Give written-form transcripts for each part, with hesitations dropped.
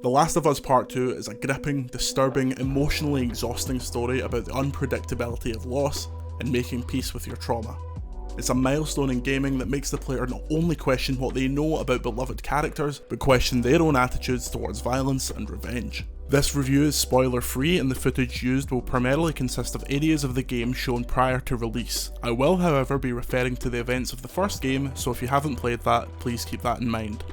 The Last of Us Part 2 is a gripping, disturbing, emotionally exhausting story about the unpredictability of loss and making peace with your trauma. It's a milestone in gaming that makes the player not only question what they know about beloved characters, but question their own attitudes towards violence and revenge. This review is spoiler free and the footage used will primarily consist of areas of the game shown prior to release. I will however be referring to the events of the first game, so if you haven't played that, please keep that in mind.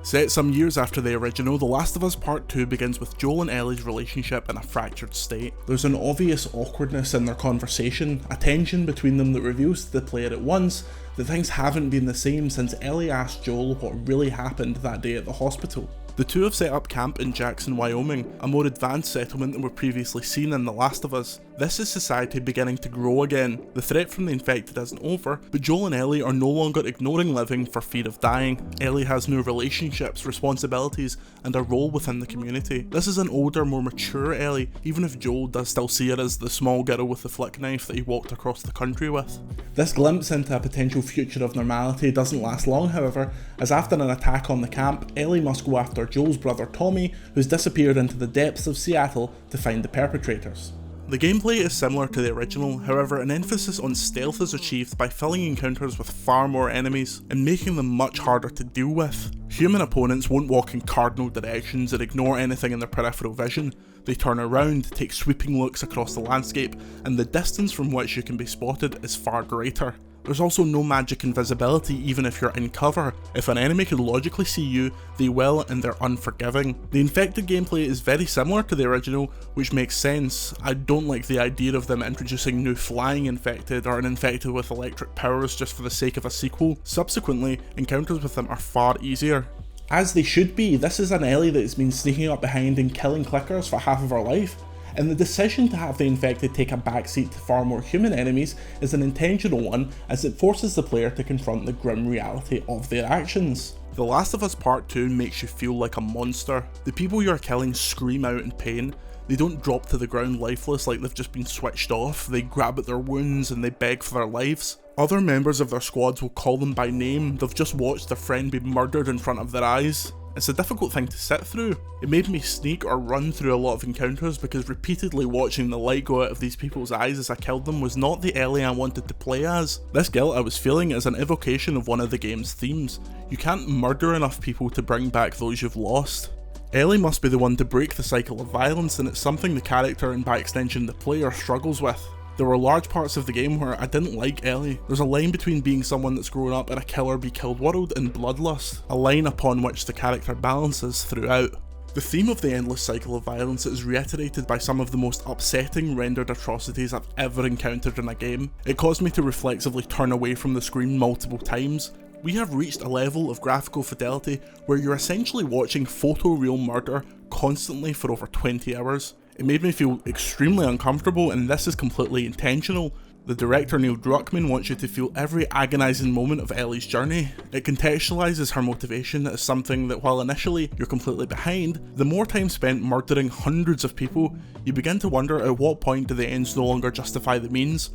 Set some years after the original, The Last of Us Part 2 begins with Joel and Ellie's relationship in a fractured state. There's an obvious awkwardness in their conversation, a tension between them that reveals to the player at once that things haven't been the same since Ellie asked Joel what really happened that day at the hospital. The two have set up camp in Jackson, Wyoming, a more advanced settlement than were previously seen in The Last of Us. This is society beginning to grow again. The threat from the infected isn't over, but Joel and Ellie are no longer ignoring living for fear of dying. Ellie has new relationships, responsibilities, and a role within the community. This is an older, more mature Ellie, even if Joel does still see her as the small girl with the flick knife that he walked across the country with. This glimpse into a potential future of normality doesn't last long, however, as after an attack on the camp, Ellie must go after Joel's brother Tommy, who's disappeared into the depths of Seattle to find the perpetrators. The gameplay is similar to the original, however an emphasis on stealth is achieved by filling encounters with far more enemies and making them much harder to deal with. Human opponents won't walk in cardinal directions and ignore anything in their peripheral vision. They turn around, take sweeping looks across the landscape, and the distance from which you can be spotted is far greater. There's also no magic invisibility even if you're in cover. If an enemy could logically see you, they will, and they're unforgiving. The infected gameplay is very similar to the original, which makes sense. I don't like the idea of them introducing new flying infected or an infected with electric powers just for the sake of a sequel. Subsequently, encounters with them are far easier. As they should be. This is an Ellie that has been sneaking up behind and killing clickers for half of her life. And the decision to have the infected take a backseat to far more human enemies is an intentional one, as it forces the player to confront the grim reality of their actions. The Last of Us Part 2 makes you feel like a monster. The people you are killing scream out in pain. They don't drop to the ground lifeless like they've just been switched off. They grab at their wounds and they beg for their lives. Other members of their squads will call them by name. They've just watched their friend be murdered in front of their eyes. It's a difficult thing to sit through. It made me sneak or run through a lot of encounters because repeatedly watching the light go out of these people's eyes as I killed them was not the Ellie I wanted to play as. This guilt I was feeling is an evocation of one of the game's themes. You can't murder enough people to bring back those you've lost. Ellie must be the one to break the cycle of violence, and it's something the character and by extension the player struggles with. There were large parts of the game where I didn't like Ellie. There's a line between being someone that's grown up in a kill be killed world and bloodlust, a line upon which the character balances throughout. The theme of the endless cycle of violence is reiterated by some of the most upsetting rendered atrocities I've ever encountered in a game. It caused me to reflexively turn away from the screen multiple times. We have reached a level of graphical fidelity where you're essentially watching photoreal murder constantly for over 20 hours. It made me feel extremely uncomfortable, and this is completely intentional. The director Neil Druckmann wants you to feel every agonising moment of Ellie's journey. It contextualises her motivation as something that while initially you're completely behind, the more time spent murdering hundreds of people, you begin to wonder at what point do the ends no longer justify the means.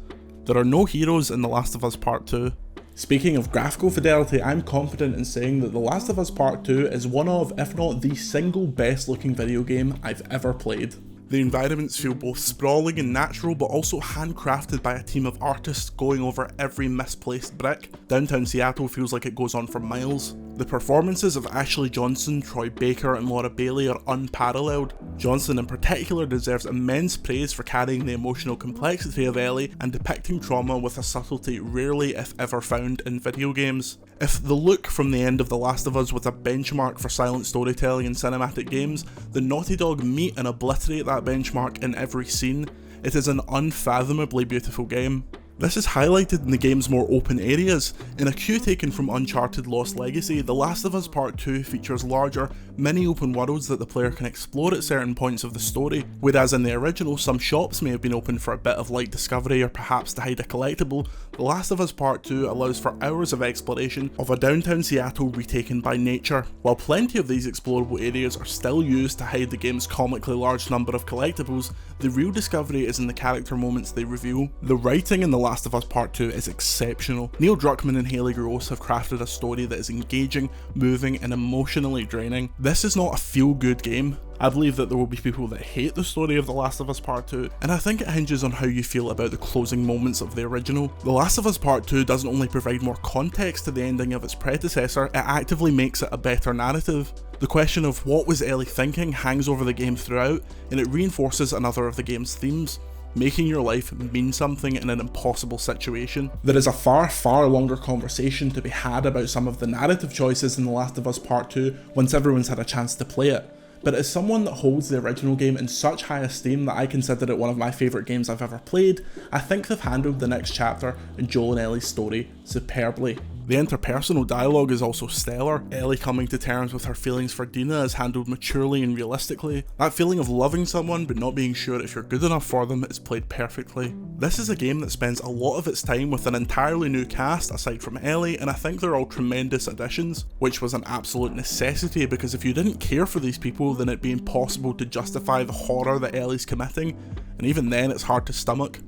There are no heroes in The Last of Us Part 2. Speaking of graphical fidelity, I'm confident in saying that The Last of Us Part 2 is one of, if not the single best looking video game I've ever played. The environments feel both sprawling and natural, but also handcrafted by a team of artists going over every misplaced brick. Downtown Seattle feels like it goes on for miles. The performances of Ashley Johnson, Troy Baker and Laura Bailey are unparalleled. Johnson in particular deserves immense praise for carrying the emotional complexity of Ellie and depicting trauma with a subtlety rarely if ever found in video games. If the look from the end of The Last of Us was a benchmark for silent storytelling in cinematic games, the Naughty Dog meet and obliterate that benchmark in every scene. It is an unfathomably beautiful game. This is highlighted in the game's more open areas. In a cue taken from Uncharted Lost Legacy, The Last of Us Part 2 features larger, mini-open worlds that the player can explore at certain points of the story, whereas in the original some shops may have been open for a bit of light discovery or perhaps to hide a collectible. The Last of Us Part 2 allows for hours of exploration of a downtown Seattle retaken by nature. While plenty of these explorable areas are still used to hide the game's comically large number of collectibles, the real discovery is in the character moments they reveal. The writing in The Last of Us Part 2 is exceptional. Neil Druckmann and Haley Gross have crafted a story that is engaging, moving, and emotionally draining. This is not a feel-good game. I believe that there will be people that hate the story of The Last of Us Part 2, and I think it hinges on how you feel about the closing moments of the original. The Last of Us Part 2 doesn't only provide more context to the ending of its predecessor, it actively makes it a better narrative. The question of what was Ellie thinking hangs over the game throughout, and it reinforces another of the game's themes: making your life mean something in an impossible situation. There is a far longer conversation to be had about some of the narrative choices in The Last of Us Part 2 once everyone's had a chance to play it. But as someone that holds the original game in such high esteem that I consider it one of my favourite games I've ever played, I think they've handled the next chapter in Joel and Ellie's story superbly. The interpersonal dialogue is also stellar. Ellie coming to terms with her feelings for Dina is handled maturely and realistically. That feeling of loving someone but not being sure if you're good enough for them is played perfectly. This is a game that spends a lot of its time with an entirely new cast aside from Ellie, and I think they're all tremendous additions, which was an absolute necessity because if you didn't care for these people then it'd be impossible to justify the horror that Ellie's committing, and even then it's hard to stomach.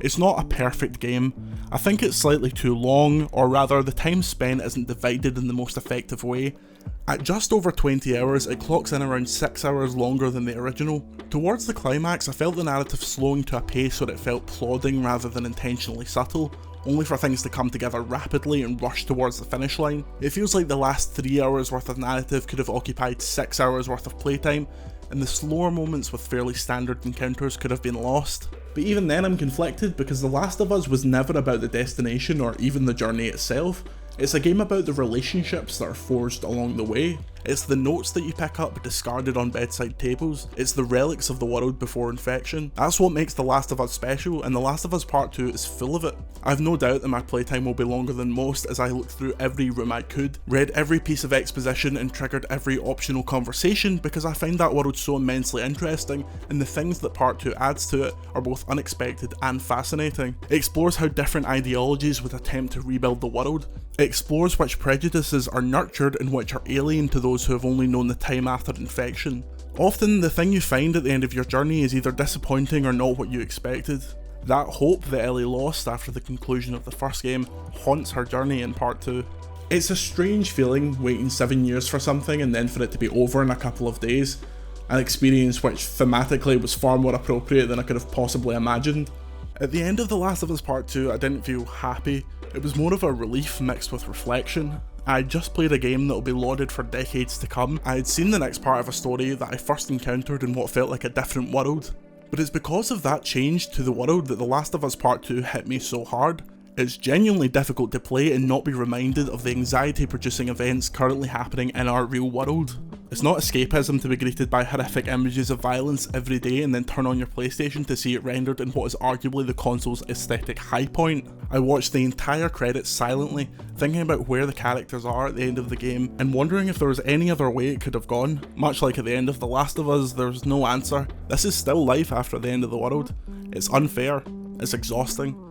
It's not a perfect game. I think it's slightly too long, or rather the time spent isn't divided in the most effective way. At just over 20 hours, it clocks in around 6 hours longer than the original. Towards the climax, I felt the narrative slowing to a pace where it felt plodding rather than intentionally subtle, only for things to come together rapidly and rush towards the finish line. It feels like the last 3 hours worth of narrative could have occupied 6 hours worth of playtime, and the slower moments with fairly standard encounters could have been lost. But even then I'm conflicted because The Last of Us was never about the destination or even the journey itself. It's a game about the relationships that are forged along the way. It's the notes that you pick up discarded on bedside tables. It's the relics of the world before infection. That's what makes The Last of Us special, and The Last of Us Part 2 is full of it. I've no doubt that my playtime will be longer than most as I looked through every room I could, read every piece of exposition and triggered every optional conversation because I find that world so immensely interesting, and the things that Part 2 adds to it are both unexpected and fascinating. It explores how different ideologies would attempt to rebuild the world. It explores which prejudices are nurtured and which are alien to those who have only known the time after infection. Often, the thing you find at the end of your journey is either disappointing or not what you expected. That hope that Ellie lost after the conclusion of the first game haunts her journey in Part 2. It's a strange feeling waiting 7 years for something and then for it to be over in a couple of days, an experience which thematically was far more appropriate than I could have possibly imagined. At the end of The Last of Us Part 2, I didn't feel happy. It was more of a relief mixed with reflection. I had just played a game that will be lauded for decades to come. I had seen the next part of a story that I first encountered in what felt like a different world. But it's because of that change to the world that The Last of Us Part 2 hit me so hard. It's genuinely difficult to play and not be reminded of the anxiety-producing events currently happening in our real world. It's not escapism to be greeted by horrific images of violence every day and then turn on your PlayStation to see it rendered in what is arguably the console's aesthetic high point. I watched the entire credits silently, thinking about where the characters are at the end of the game and wondering if there was any other way it could have gone. Much like at the end of The Last of Us, there's no answer. This is still life after the end of the world. It's unfair. It's exhausting.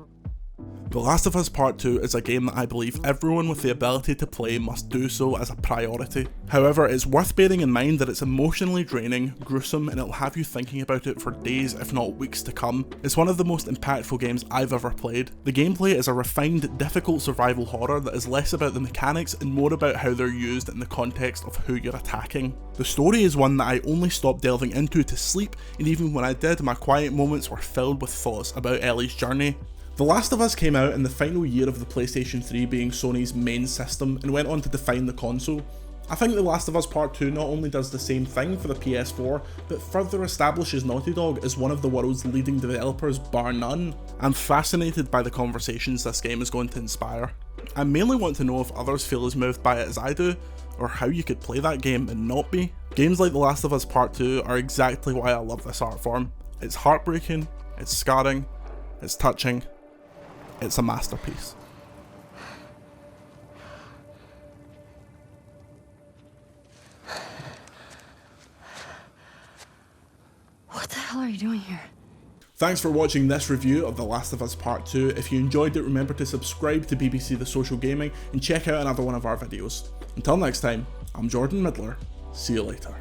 The Last of Us Part 2 is a game that I believe everyone with the ability to play must do so as a priority. However, it's worth bearing in mind that it's emotionally draining, gruesome, and it'll have you thinking about it for days if not weeks to come. It's one of the most impactful games I've ever played. The gameplay is a refined, difficult survival horror that is less about the mechanics and more about how they're used in the context of who you're attacking. The story is one that I only stopped delving into to sleep, and even when I did, my quiet moments were filled with thoughts about Ellie's journey. The Last of Us came out in the final year of the PlayStation 3 being Sony's main system and went on to define the console. I think The Last of Us Part 2 not only does the same thing for the PS4, but further establishes Naughty Dog as one of the world's leading developers bar none. I'm fascinated by the conversations this game is going to inspire. I mainly want to know if others feel as moved by it as I do, or how you could play that game and not be. Games like The Last of Us Part 2 are exactly why I love this art form. It's heartbreaking, it's scarring, it's touching, it's a masterpiece. What the hell are you doing here? Thanks for watching this review of The Last of Us Part 2. If you enjoyed it, remember to subscribe to BBC The Social Gaming and check out another one of our videos. Until next time, I'm Jordan Midler. See you later.